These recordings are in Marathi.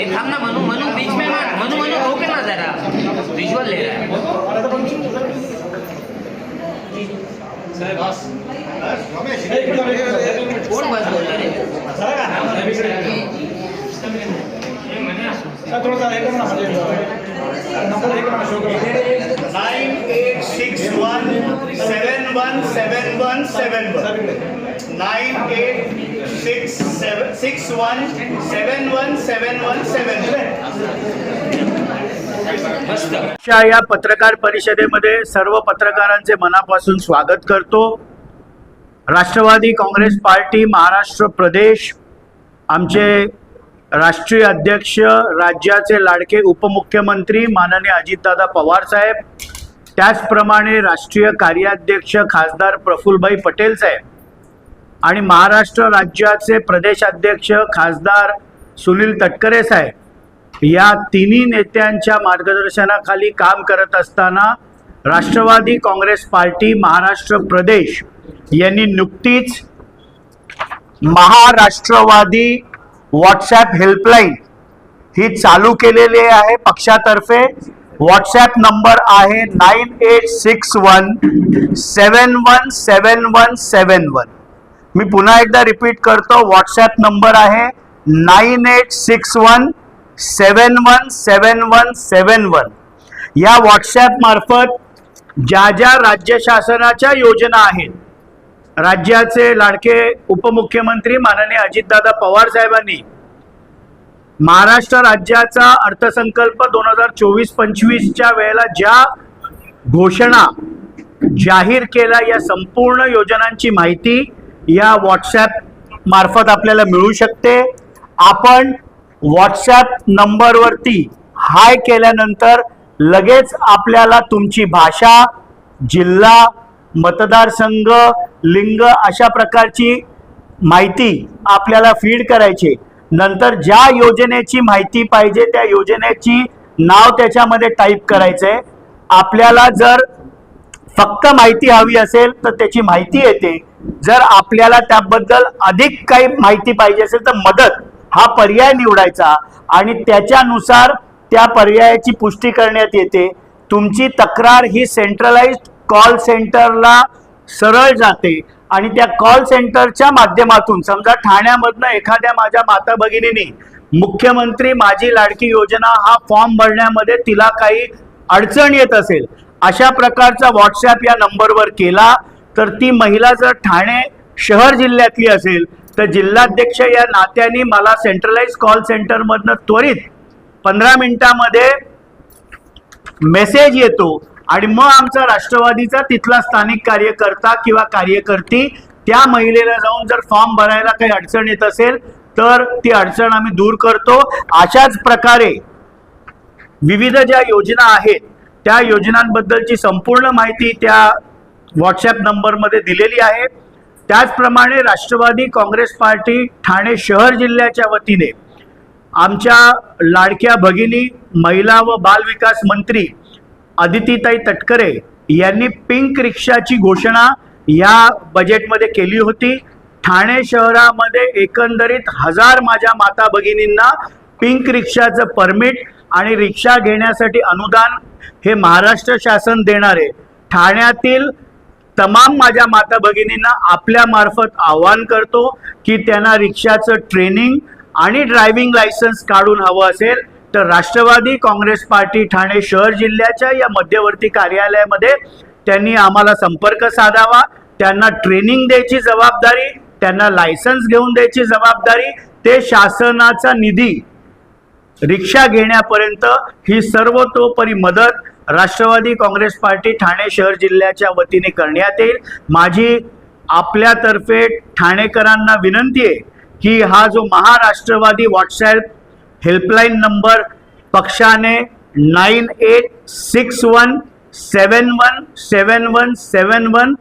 थाम ना मनु, मनु बीच में मत, मनु मनु रोके ना जरा, विजुअल ले रहा है। कौन बस बोल रहा है? थोड़ा सा एक ना नंबर एक ना शो करो 9861717171 9861717171 या पत्रकार परिषदेमध्ये सर्व पत्रकारांचे मनापासून स्वागत करतो। राष्ट्रवादी काँग्रेस पार्टी महाराष्ट्र प्रदेश, आमचे राष्ट्रीय अध्यक्ष, राज्याचे लाडके उपमुख्यमंत्री माननीय अजितदादा पवार साहेब, त्याचप्रमाणे राष्ट्रीय कार्याध्यक्ष खासदार प्रफुल्लभाई पटेल साहेब आणि महाराष्ट्र राज्याचे प्रदेशाध्यक्ष खासदार सुनील तटकरे साहेब, या तिन्ही नेत्यांच्या मार्गदर्शनाखाली काम करत असताना राष्ट्रवादी काँग्रेस पार्टी महाराष्ट्र प्रदेश यांनी नुकतीच महाराष्ट्रवादी व्हॉट्सॲप हेल्पलाईन ही चालू केलेली आहे पक्षातर्फे। व्हॉट्सॲप नंबर आहे 9861717171। मी पुन्हा एकदा रिपीट करतो, व्हॉट्सॲप नंबर आहे 9861717171। या व्हॉट्सॲप मार्फत ज्या ज्या राज्य शासनाच्या योजना आहेत, राज्याचे लाडके उपमुख्यमंत्री माननीय अजितदादा पवार साहेबांनी महाराष्ट्र राज्याचा अर्थसंकल्प 2024-25च्या वेळेला ज्या घोषणा जाहीर केल्या, या संपूर्ण योजनांची माहिती या व्हॉट्सॲप मार्फत आपल्याला मिळू शकते। आपण व्हॉट्सॲप नंबरवरती हाय केल्यानंतर लगेच आपल्याला तुमची भाषा, जिल्हा, मतदारसंघ, लिंग अशा प्रकारची माहिती आपल्याला फीड करायची। नंतर ज्या योजनेची माहिती पाहिजे त्या योजनेची नाव त्याच्यामध्ये टाईप करायचंय। आपल्याला जर फक्त माहिती हवी असेल तर त्याची माहिती येते, जर आपल्याला त्याबद्दल अधिक काही माहिती पाहिजे असेल तर मदत हा पर्याय निवडायचा आणि त्याच्यानुसार त्या पर्यायाची पुष्टी करण्यात येते। तुमची तक्रार ही सेंट्रलाइज्ड कॉल सेंटरला सरळ जाते आणि त्या कॉल सेंटरच्या माध्यमातून, समजा ठाण्यामधनं एखाद्या माझ्या माता भगिनींनी मुख्यमंत्री माझी लाडकी योजना हा फॉर्म भरण्यामध्ये तिला काही अडचण येत असेल, अशा प्रकारचा व्हॉट्सॲप या नंबरवर केला तर ती महिला जर ठाणे शहर जिल्ह्यातली असेल तर जिल्हाध्यक्ष या नात्याने मला सेंट्रलाइज्ड कॉल सेंटरमधनं त्वरित 15 मिनिटांमध्ये मेसेज येतो आणि मग आमचा राष्ट्रवादीचा तिथला स्थानिक कार्यकर्ता किंवा कार्यकर्ती त्या महिलेला जाऊन जर फॉर्म भरायला काही अडचण येत असेल तर ती अडचण आम्ही दूर करतो। अशाच प्रकारे विविध ज्या योजना आहेत त्या योजनांबद्दलची संपूर्ण माहिती त्या व्हॉट्सॲप नंबरमध्ये दिलेली आहे। त्याचप्रमाणे राष्ट्रवादी काँग्रेस पार्टी ठाणे शहर जिल्ह्याच्या वतीने आमच्या लाडक्या भगिनी, महिला व बाल विकास मंत्री अदितीताई तटकरे यांनी पिंक रिक्षाची घोषणा या बजेटमध्ये केली होती। ठाणे शहरामध्ये एकंदरीत 1000 माझ्या माता भगिनींना पिंक रिक्षाचं परमिट आणि रिक्षा घेण्यासाठी अनुदान हे महाराष्ट्र शासन देणार आहे। ठाण्यातील तमाम माझ्या माता भगिनींना आपल्या मार्फत आवाहन करतो की त्यांना रिक्षाचं ट्रेनिंग आणि ड्रायव्हिंग लायसन्स काढून हवं असेल तर राष्ट्रवादी काँग्रेस पार्टी ठाणे शहर जिल्ह्याच्या या मध्यवर्ती कार्यालयामध्ये त्यांनी आम्हाला संपर्क साधावा। त्यांना ट्रेनिंग द्यायची जबाबदारी, त्यांना लायसन्स घेऊन द्यायची जबाबदारी, ते शासनाचा निधी रिक्षा घेण्यापर्यंत ही सर्वतोपरी मदत राष्ट्रवादी काँग्रेस पार्टी ठाणे शहर जिल्ह्याच्या वतीने करण्यात येईल। माझी आपल्यातर्फे ठाणेकरांना विनंती आहे की हा जो महाराष्ट्रवादी व्हॉट्सॲप हेल्पलाईन नंबर पक्षाने 9861717171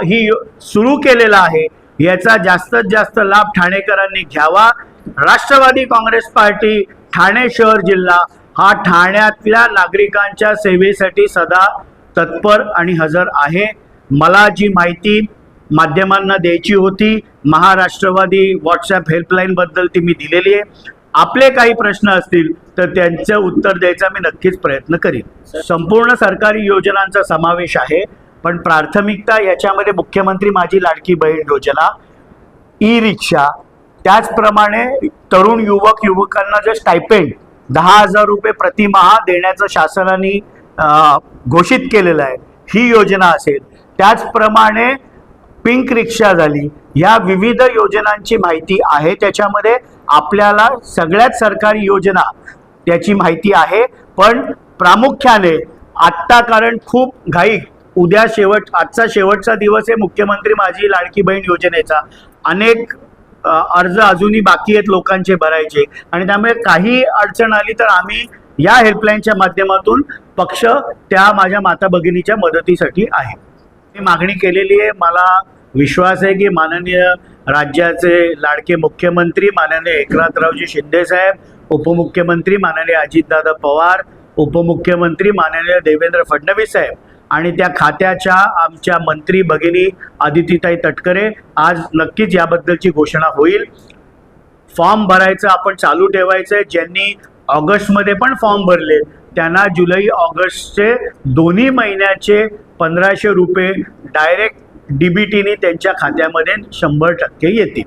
ही सुरू केलेला आहे, याचा जास्तीत जास्त लाभ ठाणेकरांनी घ्यावा। राष्ट्रवादी काँग्रेस पार्टी ठाणे शहर जिल्हा हा ठाण्यातल्या नागरिकांच्या सेवेसाठी सदा तत्पर आणि हजर आहे। मला जी माहिती माध्यमांना द्यायची होती महाराष्ट्रवादी व्हॉट्सॲप हेल्पलाईनबद्दल ती मी दिलेली आहे. आपले काही प्रश्न असतील तर त्यांचं उत्तर द्यायचा मी नक्कीच प्रयत्न करीन. संपूर्ण सरकारी योजनांचा समावेश आहे, पण प्राथमिकता याच्यामध्ये मुख्यमंत्री माझी लाडकी बहीण योजना, ई रिक्षा, त्याचप्रमाणे तरुण युवकांना जे स्टायपेंड 10,000 रुपये प्रतिमाह देण्याचं शासनाने घोषित केलेलं आहे, ही योजना असेल. त्याचप्रमाणे पिंक रिक्षा झाली. या विविध योजनांची माहिती आहे. त्याच्यामध्ये आपल्याला सगळ्यात सरकारी योजना त्याची माहिती आहे, पण प्रामुख्याने आत्ता, कारण खूप घाई, आजचा शेवटचा दिवस आहे मुख्यमंत्री माझी लाडकी बहीण योजनेचा. अनेक अर्ज अजूनही बाकी आहेत लोकांचे भरायचे, आणि त्यामुळे काही अडचण आली तर आम्ही या हेल्पलाईनच्या माध्यमातून पक्ष त्या माझ्या माता भगिनीच्या मदतीसाठी आहे. मी मागणी केलेली आहे. मला विश्वास आहे की माननीय राज्याचे लाडके मुख्यमंत्री माननीय एकनाथरावजी शिंदे साहेब, उपमुख्यमंत्री माननीय अजितदादा पवार, उपमुख्यमंत्री माननीय देवेंद्र फडणवीस साहेब आणि त्या खात्याच्या आमच्या मंत्री भगिनी आदितीताई तटकरे, आज नक्कीच याबद्दलची घोषणा होईल. फॉर्म भरायचं आपण चालू ठेवायचं आहे. ज्यांनी ऑगस्टमध्ये पण फॉर्म भरले त्यांना जुलै ऑगस्टचे दोन्ही महिन्याचे 1,500 रुपये डायरेक्ट DBTने त्यांच्या खात्यामध्ये 100% येतील.